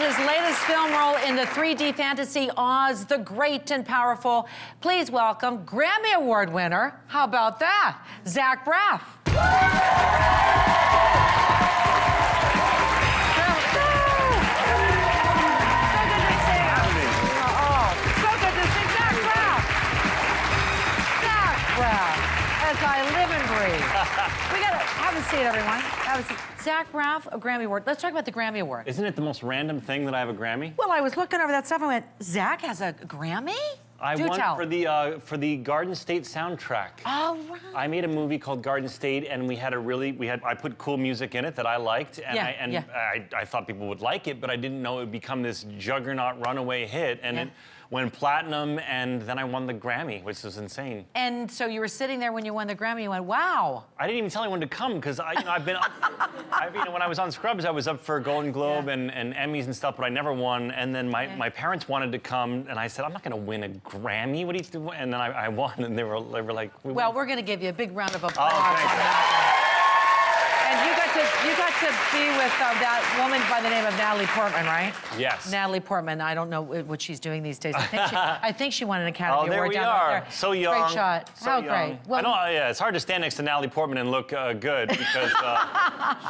his latest film role in the 3D fantasy Oz the Great and Powerful. Please welcome Grammy Award winner, how about that, Zach Braff. As I live and breathe. We gotta have a seat, everyone. Have a seat. Zach Braff, a Grammy Award. Let's talk about the Grammy Award. Isn't it the most random thing that I have a Grammy? Well, I was looking over that stuff and went, Zach has a Grammy? I won for the Garden State soundtrack. Oh, right. I made a movie called Garden State, and I put cool music in it that I liked, and I thought people would like it, but I didn't know it would become this juggernaut runaway hit, and it went platinum, and then I won the Grammy, which was insane. And so you were sitting there when you won the Grammy, you went, wow. I didn't even tell anyone to come, because I've been up, when I was on Scrubs, I was up for Golden Globe and Emmys and stuff, but I never won, and then my parents wanted to come, and I said, I'm not gonna win a Grammy, what do you do? And then I won, and they were like, well, we're gonna give you a big round of applause. Oh, thanks. And you got to be with that woman by the name of Natalie Portman, right? Yes. Natalie Portman. I don't know what she's doing these days. I think she won an Academy Award. Oh, there we are. So young. Great shot. How great. Well, I know, yeah, it's hard to stand next to Natalie Portman and look good because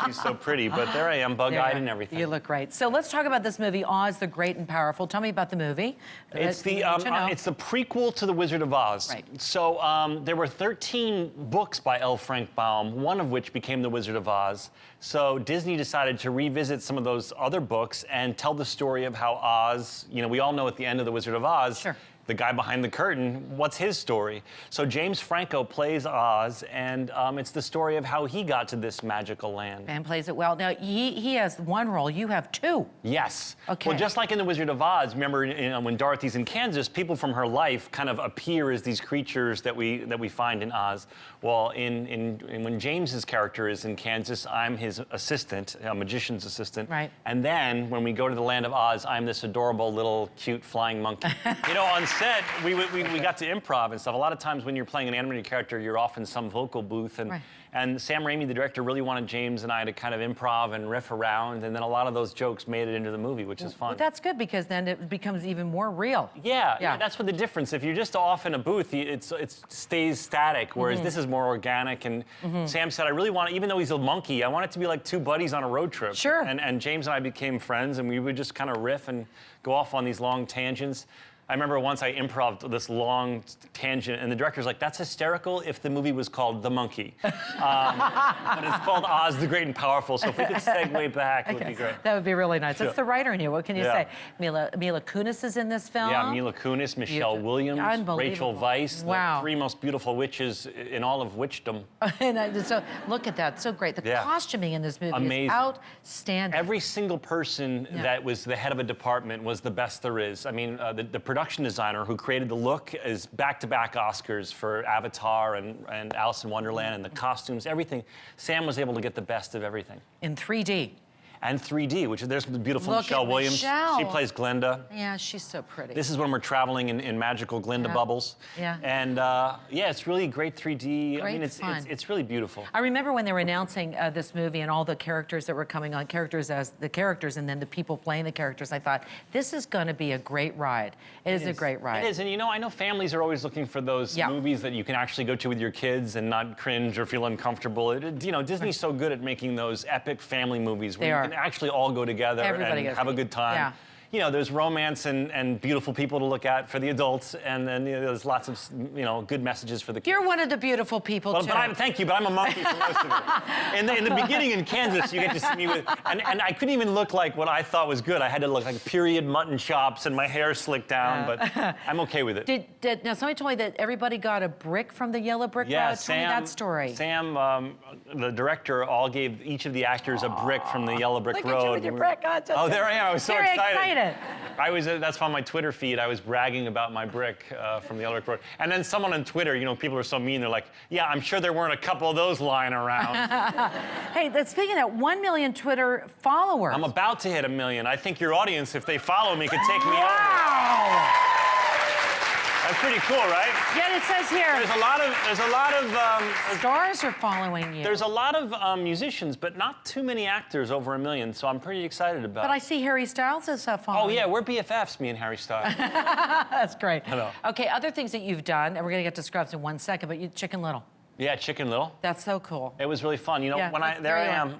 she's so pretty, but there I am, bug-eyed and everything. You look great. So let's talk about this movie, Oz the Great and Powerful. Tell me about the movie. It's the prequel to The Wizard of Oz. Right. So there were 13 books by L. Frank Baum, one of which became The Wizard of Oz. So Disney decided to revisit some of those other books and tell the story of how Oz, we all know at the end of The Wizard of Oz, the guy behind the curtain, what's his story? So James Franco plays Oz, and it's the story of how he got to this magical land. And plays it well. Now, he has one role, you have two. Yes. Okay. Well, just like in The Wizard of Oz, remember when Dorothy's in Kansas, people from her life kind of appear as these creatures that we find in Oz. Well, when James's character is in Kansas, I'm his assistant, a magician's assistant. Right. And then when we go to the land of Oz, I'm this adorable little cute flying monkey. On set, we got to improv and stuff. A lot of times when you're playing an animated character, you're off in some vocal booth, and Sam Raimi, the director, really wanted James and I to kind of improv and riff around, and then a lot of those jokes made it into the movie, which is fun. But that's good, because then it becomes even more real. Yeah, that's what the difference. If you're just off in a booth, it stays static, whereas this is more organic, and Sam said, I really want, even though he's a monkey, I want it to be like two buddies on a road trip. Sure. And James and I became friends, and we would just kind of riff and go off on these long tangents. I remember once I improv'd this long tangent, and the director's like, that's hysterical if the movie was called The Monkey. But it's called Oz the Great and Powerful, so if we could segue back, it would be great. That would be really nice. That's the writer in you. What can you say? Mila Kunis is in this film. Yeah, Mila Kunis, Michelle Williams, Rachel Weisz, the three most beautiful witches in all of witchdom. So look at that, so great. The costuming in this movie is outstanding. Every single person that was the head of a department was the best there is. I mean, the production designer who created the look is back-to-back Oscars for Avatar and Alice in Wonderland, and the costumes, everything. Sam was able to get the best of everything. In 3D. And 3D, which there's the beautiful Michelle Williams. She plays Glinda. Yeah, she's so pretty. This is when we're traveling in magical Glinda bubbles. Yeah. And it's really great 3D. I mean, it's really beautiful. I remember when they were announcing this movie and all the characters that were coming on, characters as the characters, and then the people playing the characters, I thought, this is going to be a great ride. It is a great ride. It is, and I know families are always looking for those movies that you can actually go to with your kids and not cringe or feel uncomfortable. Disney's so good at making those epic family movies where you can actually all go together and have a good time. There's romance and beautiful people to look at for the adults, and then there's lots of good messages for the kids. You're one of the beautiful people too. Thank you, but I'm a monkey for most of it. In the beginning in Kansas, you get to see me with, and I couldn't even look like what I thought was good. I had to look like period mutton chops and my hair slicked down, but I'm okay with it. Now somebody told me that everybody got a brick from the Yellow Brick Road. Tell me that story. Sam, the director, all gave each of the actors a brick from the Yellow Brick Road. Look at you with your brick. Oh, there I am. I was so excited. excited. That's on my Twitter feed. I was bragging about my brick from the Yellow Brick Road. And then someone on Twitter, people are so mean, they're like, yeah, I'm sure there weren't a couple of those lying around. Hey, speaking of that, 1 million Twitter followers. I'm about to hit 1 million. I think your audience, if they follow me, could take me over. Wow! That's pretty cool, right? Yet it says here, There's a lot of stars are following you. there's a lot of musicians, but not too many actors over 1 million. So I'm pretty excited about. But I see Harry Styles is following. Oh yeah, we're BFFs, me and Harry Styles. That's great. Hello. Okay, other things that you've done, and we're gonna get to Scrubs in 1 second, but Chicken Little. Yeah, Chicken Little. That's so cool. It was really fun. You know, Yeah, when I there you am.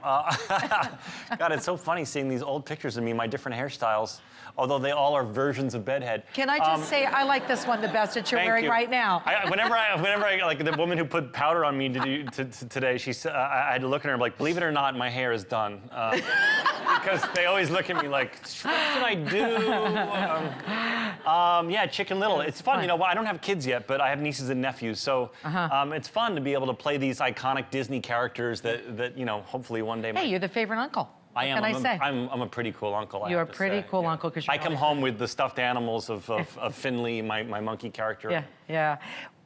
God, it's so funny seeing these old pictures of me, my different hairstyles. Although they all are versions of Bedhead. Can I just say I like this one the best that you're Thank wearing you. right now. Whenever I like the woman who put powder on me today, she said I had to look at her and be like, believe it or not, my hair is done. Because they always look at me like, what should I do? Yeah, Chicken Little. It's fun. You know, I don't have kids yet, but I have nieces and nephews, so it's fun to be able to play these iconic Disney characters that you know, hopefully one day. Hey, you're the favorite uncle. I am. What can I say? I'm a pretty cool uncle. You're a pretty cool uncle because I come home with the stuffed animals of Finley, my monkey character. Yeah, yeah.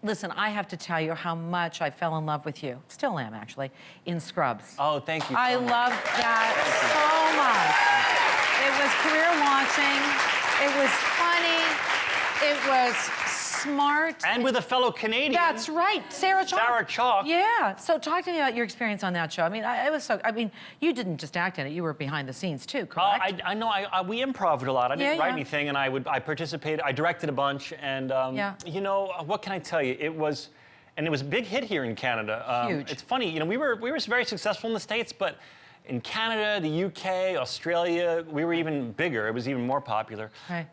Listen, I have to tell you how much I fell in love with you. Still am, actually, in Scrubs. Oh, thank you. I so much. loved that so much. It was career launching. It was funny. It was smart. And with a fellow Canadian. That's right, Sarah Chalk. Sarah Chalk. Yeah. So talk to me about your experience on that show. I mean, it was so. I mean, you didn't just act in it; you were behind the scenes too, correct? I know. We improv'd a lot. I didn't Yeah, write yeah. anything, and I participated. I directed a bunch, and Yeah. you know, what can I tell you? It was a big hit here in Canada. Huge. It's funny, you know, we were very successful in the States, but in Canada, the UK, Australia, we were even bigger. It was even more popular. Right.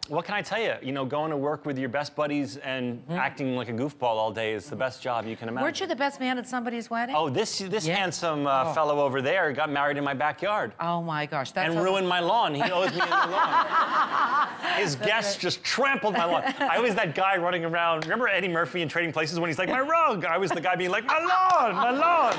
What can I tell you? You know, going to work with your best buddies and acting like a goofball all day is the best job you can imagine. Weren't you the best man at somebody's wedding? Oh, this Yeah. handsome fellow over there got married in my backyard. Oh my gosh, that's And ruined my lawn. He owes me a new lawn. His guests just trampled my lawn. I was that guy running around. Remember Eddie Murphy in Trading Places when he's like, my rug? I was the guy being like, my lawn, my lawn.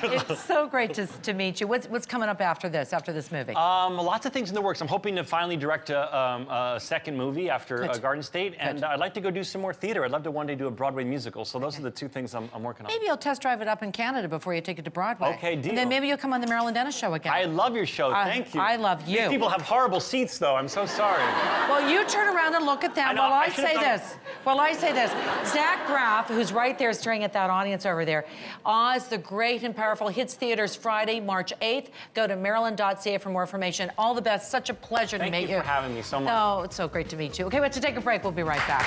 It's so great to meet you. What's coming up after this movie? Lots of things in the works. I'm hoping to finally direct a second movie after Good. Garden State, and I'd like to go do some more theater. I'd love to one day do a Broadway musical. So those are the two things I'm working on. Maybe you'll test drive it up in Canada before you take it to Broadway. Okay, deal. And then maybe you'll come on the Marilyn Denis show again. I love your show. Thank you. I love you. These people have horrible seats, though. I'm so sorry. Well, you turn around and look at them I know, while I I should've say done- this. While I say this, Zach Braff, who's right there staring at that audience over there, Oz the Great and Powerful hits theaters Friday, March 8th. Go to maryland.ca for more information. All the best. Such a pleasure to meet you. Thank you for having me so much. Oh, it's so great to meet you. Okay, we have to take a break. We'll be right back.